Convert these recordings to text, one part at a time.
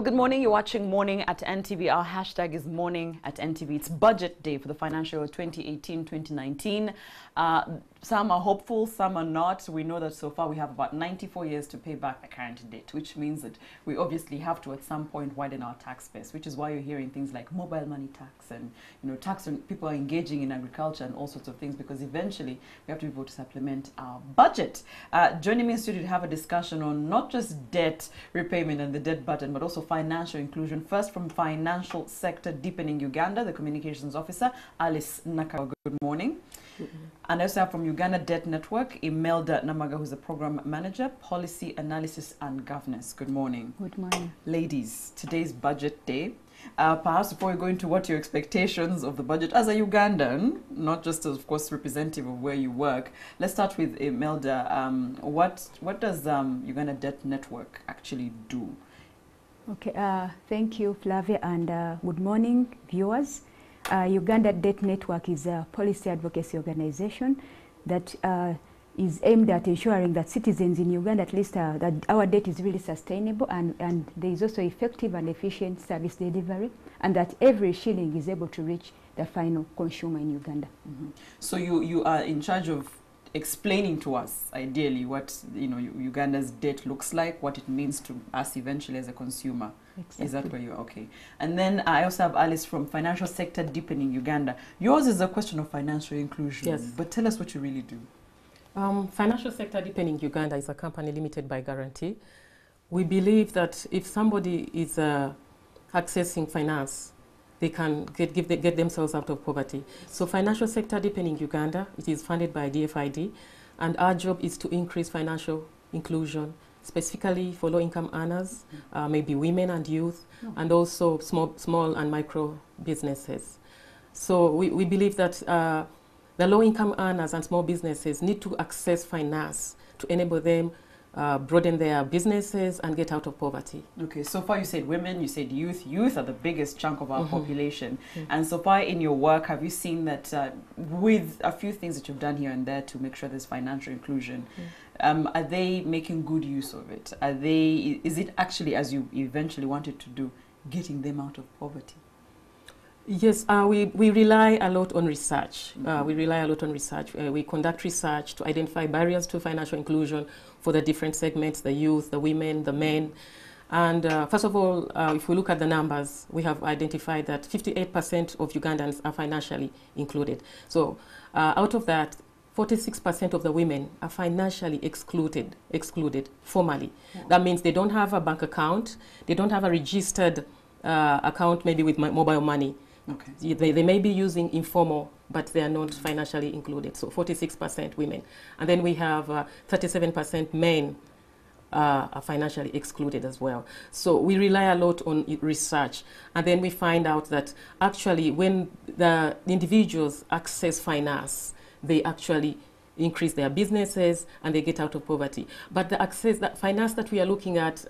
Good morning, you're watching Morning at NTV. Our hashtag is Morning at NTV. It's budget day for the financial year 2018-2019. Some are hopeful, some are not. We know that so far we have about 94 years to pay back the current debt, which means that we obviously have to at some point widen our tax base, which is why you're hearing things like mobile money tax and tax on people are engaging in agriculture and all sorts of things, because eventually we have to be able to supplement our budget. Joining me in studio to have a discussion on not just debt repayment and the debt burden, but also financial inclusion. First, from Financial Sector Deepening Uganda, the Communications Officer, Alice Nakawa. Good morning. And I also have from Uganda Debt Network, Imelda Namaga, who's the Program Manager, Policy Analysis and Governance. Good morning. Good morning. Ladies, today's budget day. Perhaps before we go into what your expectations of the budget as a Ugandan, not just as, of course, representative of where you work, let's start with Imelda. What does Uganda Debt Network actually do? Okay, thank you, Flavia, and good morning, viewers. Uganda Debt Network is a policy advocacy organization that is aimed at ensuring that citizens in Uganda, at least that our debt is really sustainable, and there is also effective and efficient service delivery, and that every shilling is able to reach the final consumer in Uganda. Mm-hmm. So you are in charge of explaining to us, ideally, what Uganda's debt looks like, what it means to us eventually as a consumer. Exactly. Is that where you're okay? And then I also have Alice from Financial Sector Deepening Uganda. Yours is a question of financial inclusion. Yes. But tell us what you really do. Financial Sector Deepening Uganda is a company limited by guarantee. We believe that if somebody is accessing finance, they can get themselves out of poverty. So Financial Sector Deepening Uganda, it is funded by DFID, and our job is to increase financial inclusion, specifically for low-income earners, maybe women and youth, and also small and micro businesses. So we believe that the low-income earners and small businesses need to access finance to enable them broaden their businesses and get out of poverty. Okay, so far you said women, you said youth. Youth are the biggest chunk of our population. And so far in your work, have you seen that with a few things that you've done here and there to make sure there's financial inclusion, are they making good use of it? Is it actually, as you eventually wanted to do, getting them out of poverty? Yes, we rely a lot on research. We rely a lot on research. We conduct research to identify barriers to financial inclusion for the different segments, the youth, the women, the men. And first of all, if we look at the numbers, we have identified that 58% of Ugandans are financially included. So out of that, 46% of the women are financially excluded formally. That means they don't have a bank account, they don't have a registered account maybe with mobile money. Okay. They may be using informal, but they are not financially included. So 46% women. And then we have 37% men are financially excluded as well. So we rely a lot on research. And then we find out that actually when the individuals access finance, they actually increase their businesses and they get out of poverty. But the access, that finance that we are looking at,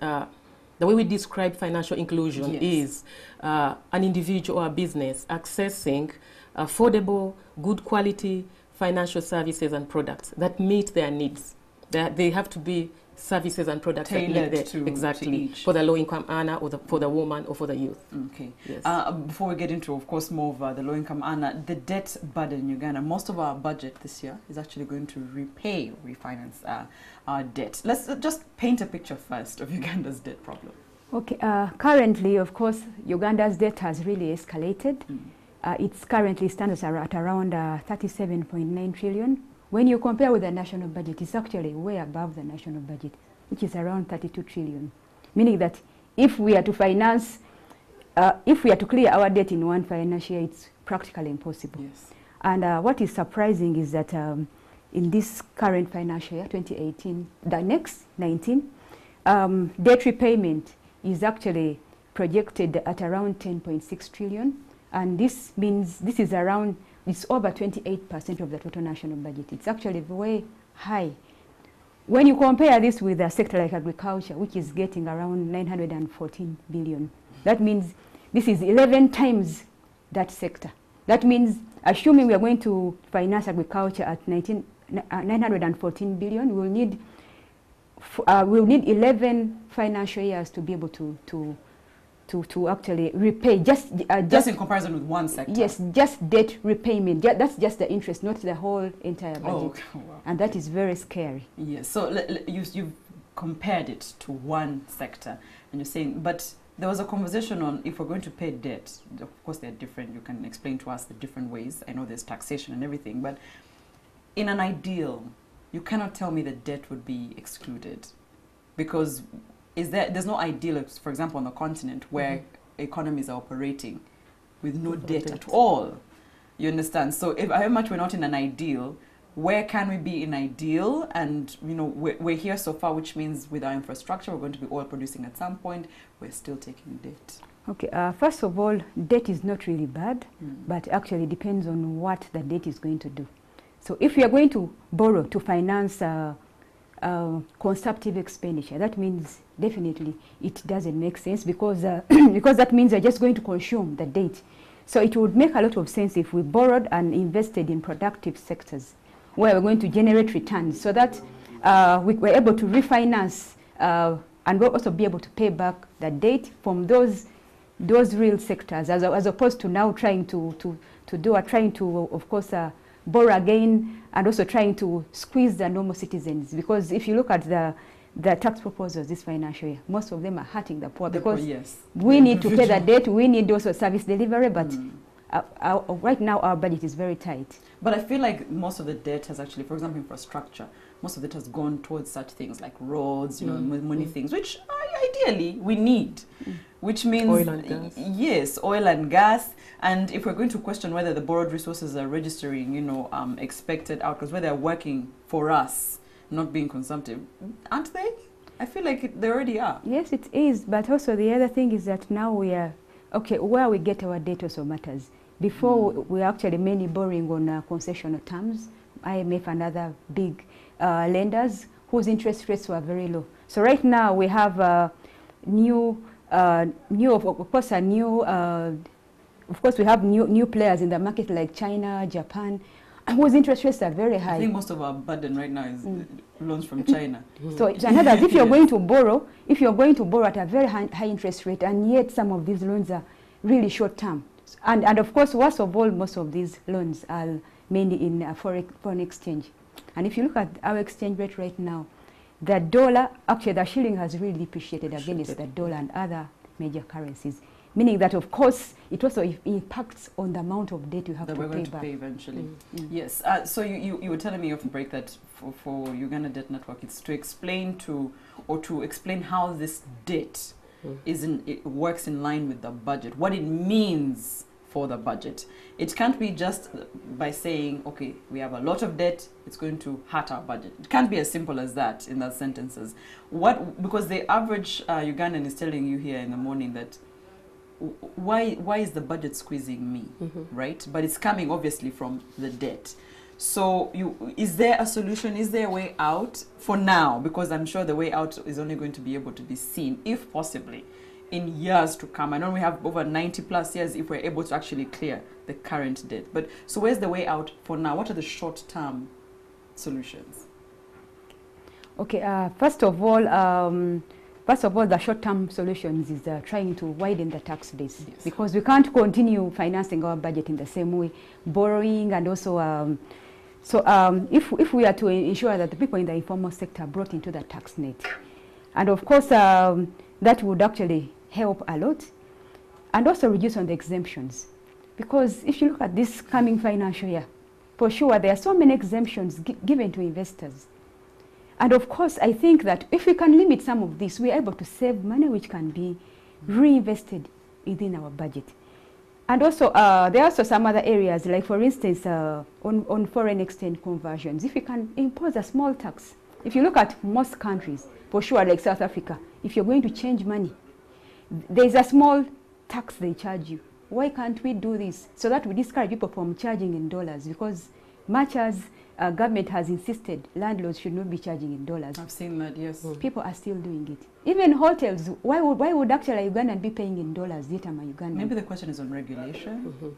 the way we describe financial inclusion is an individual or a business accessing affordable, good quality financial services and products that meet their needs. They have to be services and products tailored that meet exactly for the low-income earner or for the woman or for the youth. Okay. Yes. Before we get into, of course, more of the low-income earner, the debt burden in Uganda, most of our budget this year is actually going to refinance our debt. Let's just paint a picture first of Uganda's debt problem. Okay. Currently, of course, Uganda's debt has really escalated. It currently stands at around 37.9 trillion. When you compare with the national budget, it's actually way above the national budget, which is around 32 trillion. Meaning that if we are to finance, if we are to clear our debt in one financial year, it's practically impossible. Yes. And what is surprising is that in this current financial year, 2018, the next 19, debt repayment is actually projected at around 10.6 trillion. And this means this is around, it's over 28% of the total national budget. It's actually way high. When you compare this with a sector like agriculture, which is getting around 914 billion, that means this is 11 times that sector. That means, assuming we are going to finance agriculture at 914 billion, we'll need 11 financial years to be able to to actually repay just in comparison with one sector. Yes, just debt repayment. That's just the interest, not the whole entire budget. Oh, okay. Wow. And that is very scary. Yes. So you've compared it to one sector, and you're saying, but there was a conversation on if we're going to pay debt. Of course, they're different. You can explain to us the different ways. I know there's taxation and everything, but in an ideal, you cannot tell me that debt would be excluded, because there's no ideal, for example, on the continent where economies are operating with no debt at all. You understand? So if how much we're not in an ideal, where can we be in ideal? And you know, we're here so far, which means with our infrastructure, we're going to be oil producing at some point. We're still taking debt. Okay, first of all, debt is not really bad, but actually depends on what the debt is going to do. So if you are going to borrow to finance consumptive expenditure, that means definitely it doesn't make sense, because because that means you're just going to consume the debt. So it would make a lot of sense if we borrowed and invested in productive sectors where we're going to generate returns, so that we're able to refinance and we'll also be able to pay back the debt from those real sectors, as opposed to now trying to of course borrow again, and also trying to squeeze the normal citizens. Because if you look at the tax proposals this financial year, most of them are hurting the poor, because we need to pay the debt, we need also service delivery, but right now our budget is very tight. But I feel like most of the debt has actually, for example, infrastructure, most of it has gone towards such things like roads, you know, money things, which ideally we need, which means oil and gas. Yes, oil and gas. And if we're going to question whether the borrowed resources are registering, you know, expected outcomes, whether they're working for us, not being consumptive, aren't they? I feel like they already are. Yes, it is. But also the other thing is that now we are, okay, where we get our debt also matters. Before we were actually mainly borrowing on concessional terms, IMF and other big lenders whose interest rates were very low. So right now we have of course we have new players in the market like China, Japan, and whose interest rates are very high. I think most of our burden right now is loans from China. So it's another, if you're going to borrow, at a very high interest rate, and yet some of these loans are really short term. And of course, worst of all, most of these loans are mainly in foreign exchange. And if you look at our exchange rate right now, the dollar, actually the shilling has really depreciated against the dollar and other major currencies. Meaning that, of course, it also impacts on the amount of debt you have to pay back. That we're going to pay eventually. Yes. So you were telling me off the break that for Uganda Debt Network, it's to explain explain how this debt it works in line with the budget, what it means for the budget. It can't be just by saying, okay, we have a lot of debt, it's going to hurt our budget. It can't be as simple as that in those sentences. Because the average Ugandan is telling you here in the morning that why is the budget squeezing me, right? But it's coming obviously from the debt. So is there a solution? Is there a way out for now? Because I'm sure the way out is only going to be able to be seen, if possibly, in years to come. I know we have over 90 plus years if we're able to actually clear the current debt. But so where's the way out for now? What are the short-term solutions? Okay, first of all, the short-term solutions is trying to widen the tax base, because we can't continue financing our budget in the same way, borrowing, and also if we are to ensure that the people in the informal sector are brought into the tax net, and of course that would actually help a lot, and also reduce on the exemptions, because if you look at this coming financial year, for sure there are so many exemptions given to investors. And of course, I think that if we can limit some of this, we are able to save money which can be reinvested within our budget. And also, there are also some other areas, like for instance, on foreign exchange conversions. If you can impose a small tax, if you look at most countries, for sure, like South Africa, if you're going to change money, there's a small tax they charge you. Why can't we do this? So that we discourage people from charging in dollars, because much as government has insisted landlords should not be charging in dollars. I've seen that, yes. People are still doing it. Even hotels, why would actually a Ugandan be paying in dollars, yet I'm a Ugandan? Maybe the question is on regulation.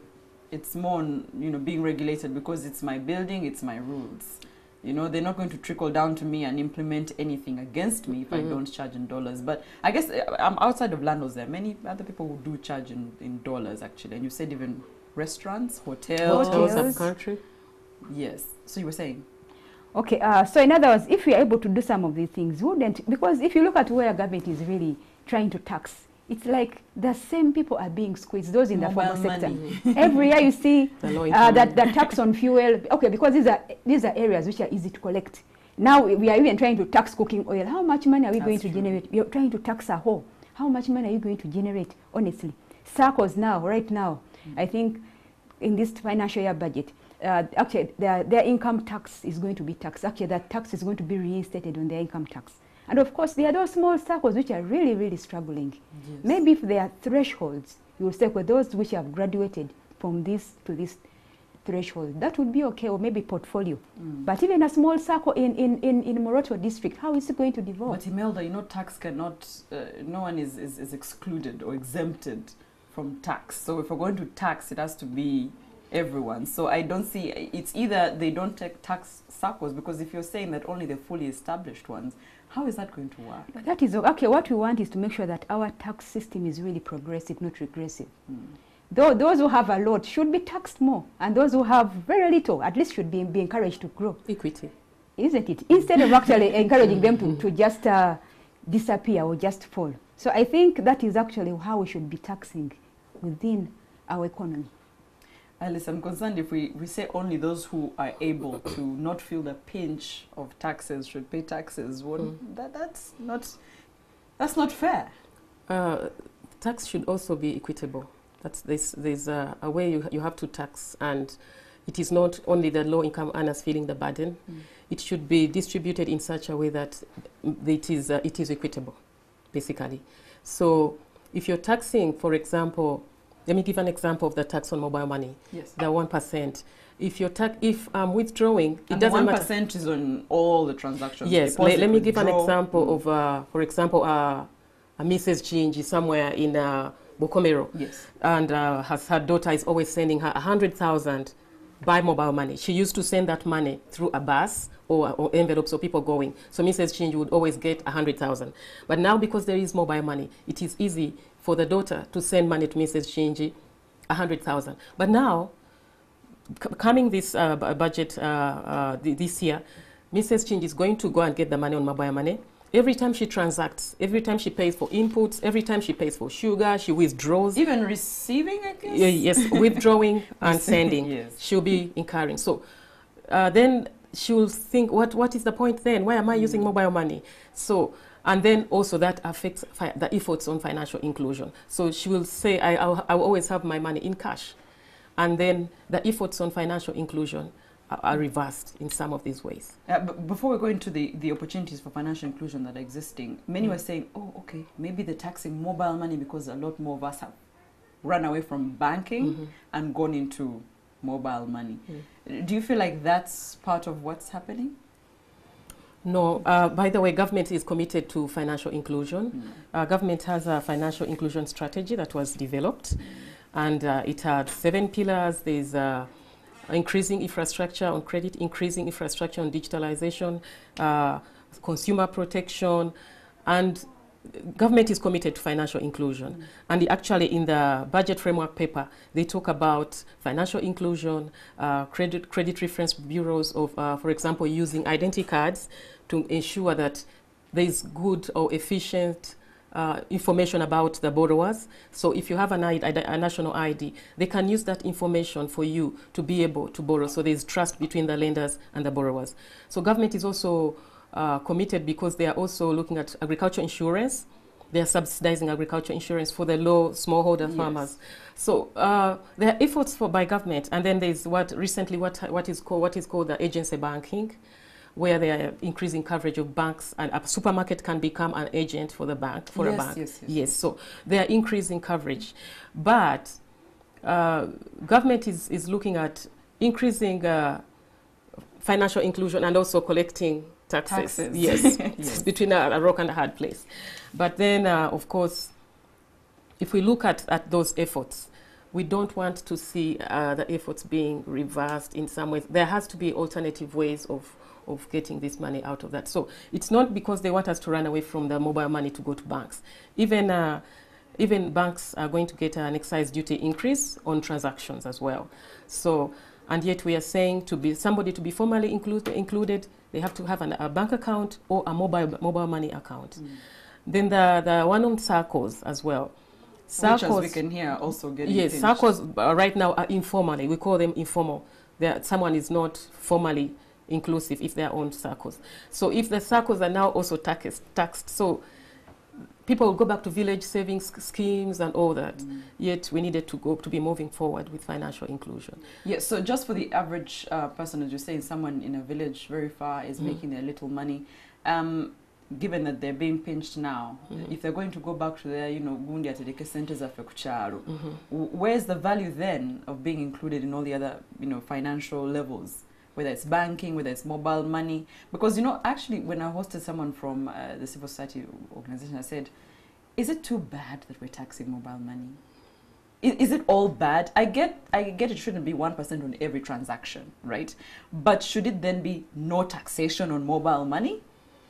It's more on, being regulated, because it's my building, it's my rules. You know, they're not going to trickle down to me and implement anything against me if I don't charge in dollars. But I guess I'm outside of landlords. There are many other people who do charge in dollars, actually. And you said even restaurants, hotels. Country. Yes. So you were saying? Okay, so in other words, if we are able to do some of these things, wouldn't, because if you look at where government is really trying to tax, it's like the same people are being squeezed, those in the formal sector. Every year you see that the tax on fuel, okay, because these are areas which are easy to collect. Now we are even trying to tax cooking oil. How much money are we going to generate? You're trying to tax a whole. How much money are you going to generate, honestly? Circles now, right now, I think in this financial year budget, actually their income tax is going to be taxed. Actually, that tax is going to be reinstated on their income tax. And of course, there are those small circles which are really, really struggling. Yes. Maybe if there are thresholds, you will say, well, those which have graduated from this to this threshold, that would be okay, or maybe portfolio. But even a small circle in Moroto district, how is it going to develop? But Imelda, you know, tax cannot, no one is excluded or exempted from tax. So if we're going to tax, it has to be everyone. So I don't see, it's either they don't take tax circles, because if you're saying that only the fully established ones, how is that going to work? But that is, okay, what we want is to make sure that our tax system is really progressive, not regressive. Those who have a lot should be taxed more, and those who have very little at least should be encouraged to grow. Equity. Isn't it? Instead of actually encouraging them to just disappear or just fall. So I think that is actually how we should be taxing within our economy. Alice, I'm concerned if we say only those who are able to not feel the pinch of taxes should pay taxes. That's not fair. Tax should also be equitable. There's a way you have to tax, and it is not only the low-income earners feeling the burden. It should be distributed in such a way that it is equitable, basically. So if you're taxing, for example, let me give an example of the tax on mobile money. Yes. The 1%. If I'm withdrawing, it doesn't matter. 1% is on all the transactions. Yes. Let me give an example of, for example, a Mrs. Gingy somewhere in Bokomero. Yes. And her daughter is always sending her 100,000 by mobile money. She used to send that money through a bus or envelopes of people going. So Mrs. Gingy would always get 100,000. But now, because there is mobile money, it is easy for the daughter to send money to Mrs. Gingy, 100,000. But now, coming this budget this year, Mrs. Gingy is going to go and get the money on mobile money. Every time she transacts, every time she pays for inputs, every time she pays for sugar, she withdraws. Even receiving, I guess? Yes, withdrawing and sending. Yes. She'll be incurring. So then she will think, what is the point then? Why am I using mobile money? So, and then also that affects the efforts on financial inclusion. So she will say, I will always have my money in cash. And then the efforts on financial inclusion are reversed in some of these ways. But before we go into the opportunities for financial inclusion that are existing, many were saying, oh, okay, maybe they're taxing mobile money because a lot more of us have run away from banking and gone into mobile money. Do you feel like that's part of what's happening? No. By the way, government is committed to financial inclusion. Government has a financial inclusion strategy that was developed, and it had 7 pillars. There's increasing infrastructure on credit, increasing infrastructure on digitalization, consumer protection, and government is committed to financial inclusion. And actually in the budget framework paper, they talk about financial inclusion, credit reference bureaus of, for example, using identity cards to ensure that there is good or efficient information about the borrowers. So if you have a national ID, they can use that information for you to be able to borrow. So there's trust between the lenders and the borrowers. So government is also committed because they are also looking at agriculture insurance. They are subsidizing agriculture insurance for the smallholder farmers. So there are efforts by government, and then there's what is called the agency banking, where they are increasing coverage of banks, and a supermarket can become an agent for the bank, a bank. Yes. So they are increasing coverage. But government is looking at increasing financial inclusion and also collecting taxes. Yes. It's between a rock and a hard place. But then, of course, if we look at those efforts, we don't want to see the efforts being reversed in some ways. There has to be alternative ways of of getting this money out of that. So it's not because they want us to run away from the mobile money to go to banks. Even banks are going to get an excise duty increase on transactions as well. So, and yet we are saying somebody to be formally included, they have to have a bank account or a mobile money account. Then the one on SACCOs as well. SACCOs, which, as we can hear, also getting yes, pinched. SACCOs right now are informally. We call them informal. Someone is not formally inclusive if they are on SACCOs. So if the SACCOs are now also taxed, so people will go back to village savings schemes and all that. Yet we needed to be moving forward with financial inclusion. Yes, so just for the average person, as you're saying, someone in a village very far is making their little money. Given that they're being pinched now, if they're going to go back to their, gundi atereke sente zaffe ku kyalo, where's the value then of being included in all the other, financial levels, whether it's banking, whether it's mobile money? Because, actually, when I hosted someone from the civil society organization, I said, is it too bad that we're taxing mobile money? Is it all bad? I get it shouldn't be 1% on every transaction, right? But should it then be no taxation on mobile money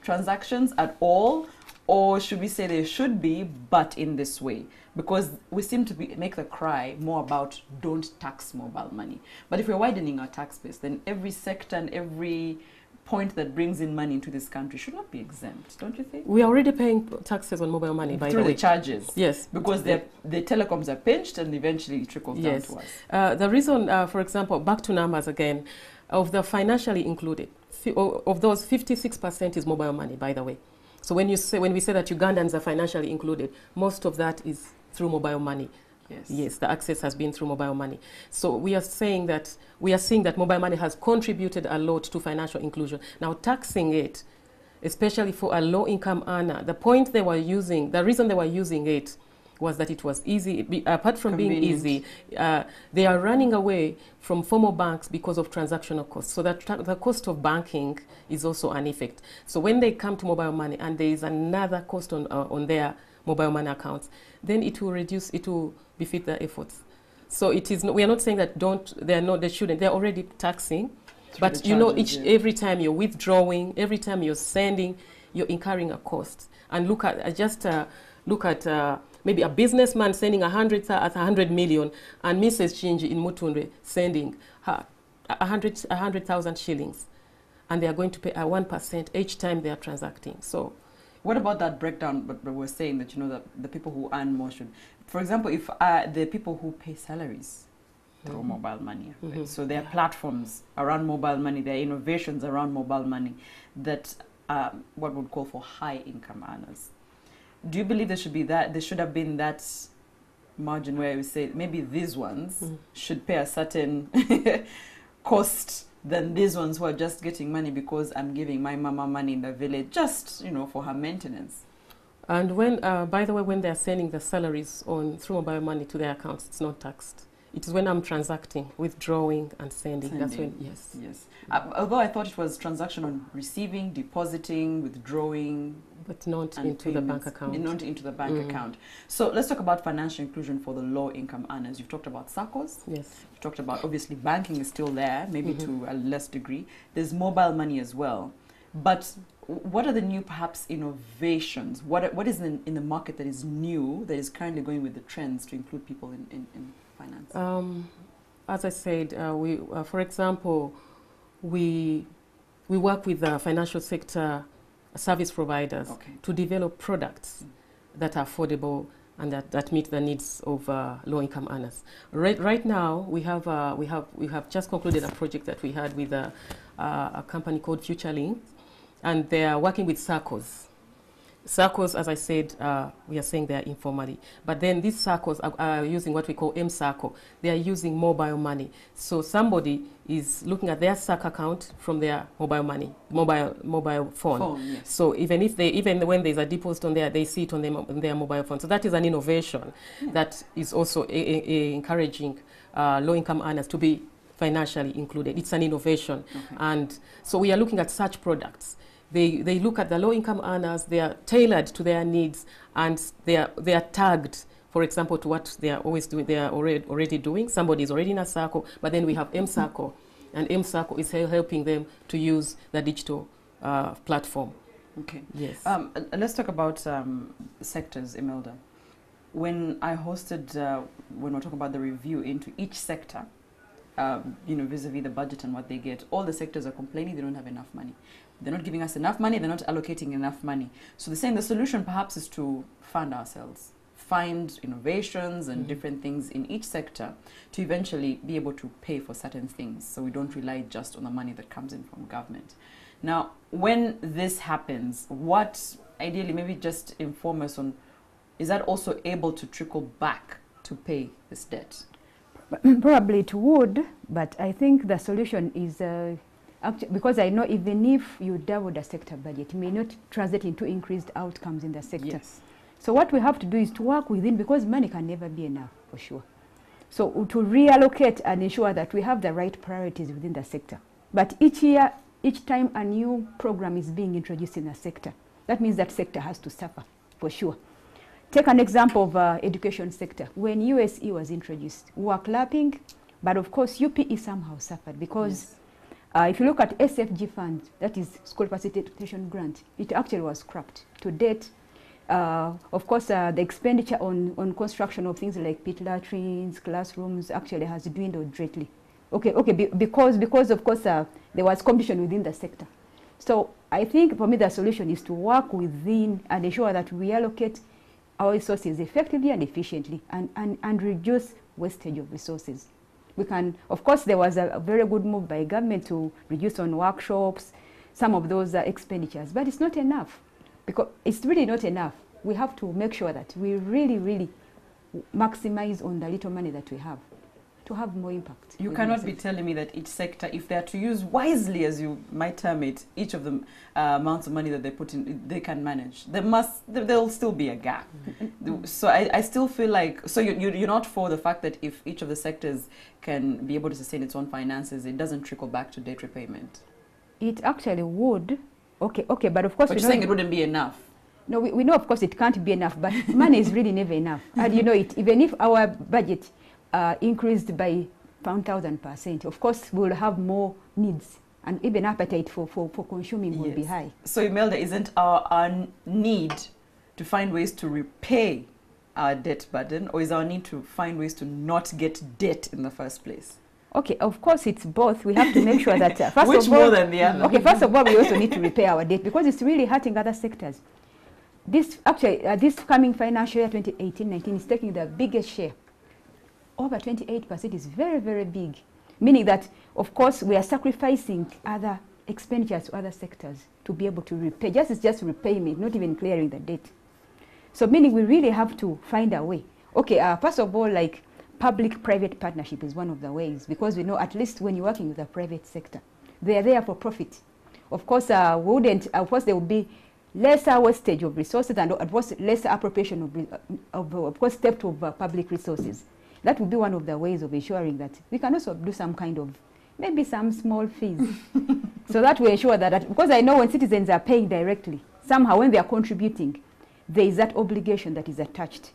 transactions at all? Or should we say there should be, but in this way? Because we seem to make the cry more about don't tax mobile money. But if we're widening our tax base, then every sector and every point that brings in money into this country should not be exempt, don't you think? We are already paying taxes on mobile money, by the way. Through the charges. Yes. Because the telecoms are pinched and eventually it trickles down to us. The reason, for example, back to numbers again, of the financially included, of those 56% is mobile money, by the way. So when we say that Ugandans are financially included, most of that is through mobile money. Yes, the access has been through mobile money. So we are seeing that mobile money has contributed a lot to financial inclusion. Now taxing it, especially for a low-income earner, the reason they were using it was that it was easy. Apart from being easy, they are running away from formal banks because of transactional costs. So that the cost of banking is also an effect. So when they come to mobile money and there is another cost on their mobile money accounts, then it will befit their efforts. So we are not saying that they shouldn't. They're already taxing. But every time you're withdrawing, every time you're sending, you're incurring a cost. And look at maybe a businessman sending 100 million, and Mrs. Chinji in Mutunde sending 100,000 shillings, and they are going to pay 1% each time they are transacting. So, what about that breakdown? But we're saying that that the people who earn more should, for example, if the people who pay salaries through mobile money, right? So there are platforms around mobile money, there are innovations around mobile money that what we would call for high income earners. Do you believe there should have been that margin where we say maybe these ones should pay a certain cost than these ones who are just getting money because I'm giving my mama money in the village just, for her maintenance? And when, by the way, when they're sending the salaries through mobile money to their accounts, it's not taxed. It is when I'm transacting, withdrawing and sending. That's when, yes. Yes. Although I thought it was transaction on receiving, depositing, withdrawing. But not into the bank account. Not into the bank account. So let's talk about financial inclusion for the low-income earners. You've talked about SACCOs. Yes. You've talked about, obviously, banking is still there, maybe to a less degree. There's mobile money as well. But what are the new, perhaps, innovations? What is in the market that is new, that is currently going with the trends to include people in finance? As I said, for example, we work with the financial sector service providers to develop products that are affordable and that meet the needs of low-income earners. Right now, we have just concluded a project that we had with a company called FutureLink, and they are working with SACCOs. SACCOs, as I said, we are saying they are informally. But then these SACCOs are using what we call M-SACCO. They are using mobile money. So somebody is looking at their SACCO account from their mobile phone. Yes. So even when there's a deposit on there, they see it on their mobile phone. So that is an innovation that is also encouraging low-income earners to be financially included. It's an innovation. And so we are looking at such products. They look at the low-income earners, they are tailored to their needs, and they are tagged, for example, to what they are always doing. They are already doing. Somebody is already in a SACCO, but then we have M-SACCO And MSACO is helping them to use the digital platform. Okay. Yes. Let's talk about sectors, Imelda. When I hosted, when we're talking about the review into each sector, vis-a-vis the budget and what they get, all the sectors are complaining they don't have enough money. They're not giving us enough money, they're not allocating enough money. So they're saying the solution perhaps is to fund ourselves, find innovations and different things in each sector to eventually be able to pay for certain things, so we don't rely just on the money that comes in from government. Now, when this happens, what, ideally, maybe just inform us on, is that also able to trickle back to pay this debt? Probably it would, but I think the solution is, because I know even if you double the sector budget, it may not translate into increased outcomes in the sector. Yes. So what we have to do is to work within, because money can never be enough, for sure. So to reallocate and ensure that we have the right priorities within the sector. But each year, each time a new program is being introduced in a sector, that means that sector has to suffer, for sure. Take an example of education sector. When USE was introduced, we were clapping, but of course UPE somehow suffered because if you look at SFG fund, that is School Facilitation Grant, it actually was scrapped. To date, of course, the expenditure on construction of things like pit latrines, classrooms actually has dwindled greatly. Because of course there was competition within the sector. So I think for me the solution is to work within and ensure that we allocate our resources effectively and efficiently and reduce wastage of resources. We can, of course, there was a very good move by government to reduce on workshops, some of those expenditures, but it's not enough, because it's really not enough. We have to make sure that we really, really maximize on the little money that we have to have more impact. You cannot be telling me that each sector, if they are to use wisely, as you might term it, each of the amounts of money that they put in, they can manage. There'll still be a gap. So I still feel like, so you're not for the fact that if each of the sectors can be able to sustain its own finances, it doesn't trickle back to debt repayment? It actually would. Okay, but of course... But you're saying it wouldn't be enough. No, we know, of course, it can't be enough, but money is really never enough. And you know it, even if our budget increased by 1,000%, of course we will have more needs, and even appetite for consuming will be high. So Imelda, isn't our need to find ways to repay our debt burden, or is our need to find ways to not get debt in the first place? Okay, of course it's both. We have to make sure that first which of all, more than the other? Okay, first of all, we also need to repay our debt because it's really hurting other sectors. This coming financial year 2018-19 is taking the biggest share. Over 28% is very, very big, meaning that, of course, we are sacrificing other expenditures to other sectors to be able to repay. It's just repayment, not even clearing the debt. So meaning we really have to find a way. Okay, first of all, like public-private partnership is one of the ways, because we know at least when you're working with the private sector, they are there for profit. Of course, there will be lesser wastage of resources and of course lesser appropriation of course theft of public resources. That would be one of the ways of ensuring that we can also do some kind of, maybe some small fees. So that we ensure that, because I know when citizens are paying directly, somehow when they are contributing, there is that obligation that is attached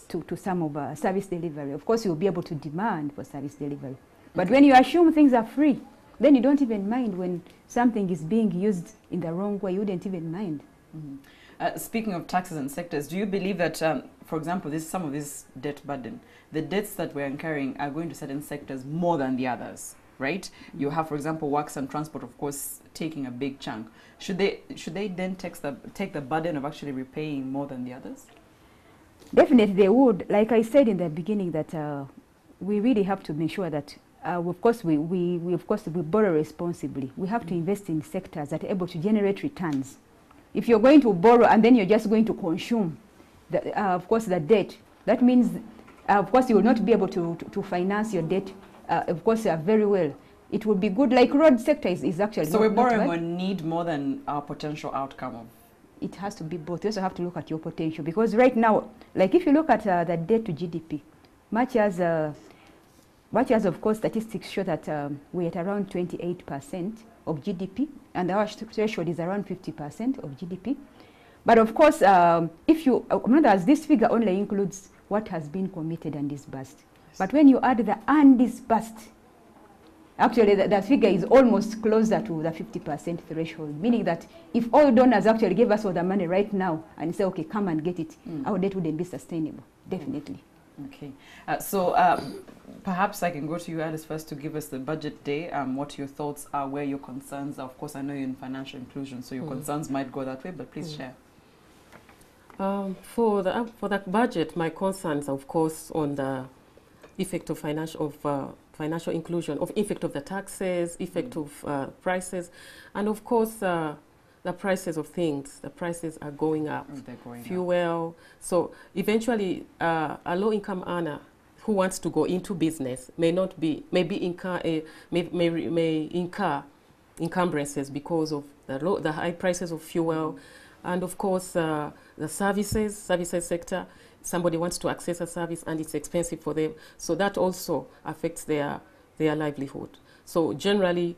to some of service delivery. Of course, you'll be able to demand for service delivery. But when you assume things are free, then you don't even mind when something is being used in the wrong way. You wouldn't even mind. Speaking of taxes and sectors, do you believe that, for example, some of this debt burden, the debts that we're incurring are going to certain sectors more than the others, right? You have, for example, works and transport, of course, taking a big chunk. Should they then take the burden of actually repaying more than the others? Definitely they would. Like I said in the beginning, that we really have to make sure that of course we borrow responsibly. We have to invest in sectors that are able to generate returns. If you're going to borrow and then you're just going to consume, of course, the debt, that means, of course, you will not be able to finance your debt, of course, very well. It would be good, like road sector is actually... So we're borrowing on need more than our potential outcome of... It has to be both. You also have to look at your potential, because right now, like if you look at the debt to GDP, much as of course statistics show that we're at around 28% of GDP, and our threshold is around 50% of GDP. But of course, if you, remember, this figure only includes what has been committed and disbursed. But when you add the undisbursed, Actually, that figure is almost closer to the 50% threshold, meaning that if all donors actually gave us all the money right now and say, okay, come and get it, our debt wouldn't be sustainable, definitely. Okay. Perhaps I can go to you, Alice, first to give us the budget day, what your thoughts are, where your concerns are. Of course, I know you're in financial inclusion, so your concerns might go that way, but please share. For the budget, my concerns, of course, on the effect of financial inclusion, of effect of the taxes, effect of prices, and of course the prices of things. The prices are going up. They're going Fuel. up. So eventually, a low-income earner who wants to go into business may incur encumbrances because of the high prices of fuel, and of course the services sector. Somebody wants to access a service and it's expensive for them, so that also affects their livelihood. So generally,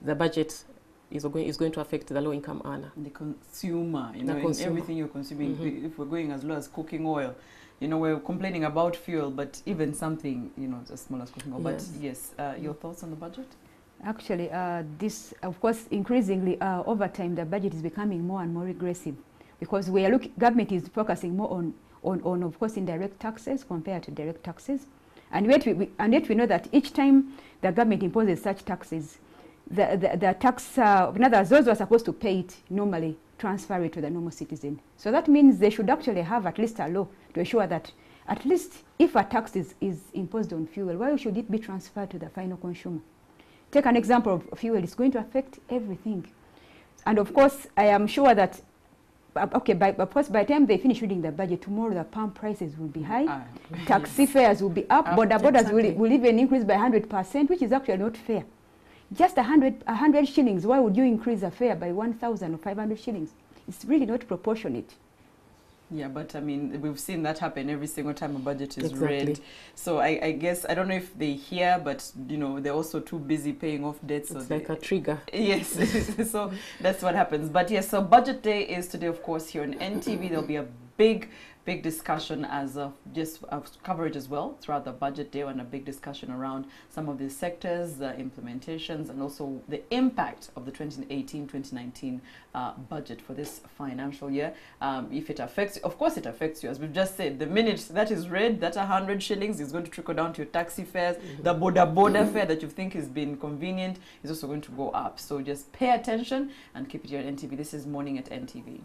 the budget is going to affect the low-income earner. The consumer, in everything you're consuming. If we're going as low as cooking oil, we're complaining about fuel, but even something, as small as cooking oil. Yes. But yes, your thoughts on the budget? Actually, this, of course, increasingly over time, the budget is becoming more and more regressive, because government is focusing more on, of course, indirect taxes compared to direct taxes. And yet we know that each time the government imposes such taxes, the tax, in other words, those who are supposed to pay it normally transfer it to the normal citizen. So that means they should actually have at least a law to ensure that at least if a tax is imposed on fuel, why should it be transferred to the final consumer? Take an example of fuel. It's going to affect everything. And of course, I am sure that, okay, of course, by the time they finish reading the budget, tomorrow the pump prices will be high, taxi fares will be up, border borders will even increase by 100%, which is actually not fair. Just 100 shillings, why would you increase a fare by 1,000 or 500 shillings? It's really not proportionate. Yeah, but I mean, we've seen that happen every single time a budget is read. So I guess, I don't know if they hear, but they're also too busy paying off debts. It's like a trigger. Yes, so that's what happens. But yes, so budget day is today, of course, here on NTV. There'll be a big discussion as just coverage as well throughout the budget day, and a big discussion around some of these sectors, the implementations, and also the impact of the 2018-2019 budget for this financial year. If it affects, of course it affects you, as we've just said. The minute that is read, that 100 shillings is going to trickle down to your taxi fares. The border fare that you think has been convenient is also going to go up. So just pay attention and keep it here at NTV. This is Morning at NTV.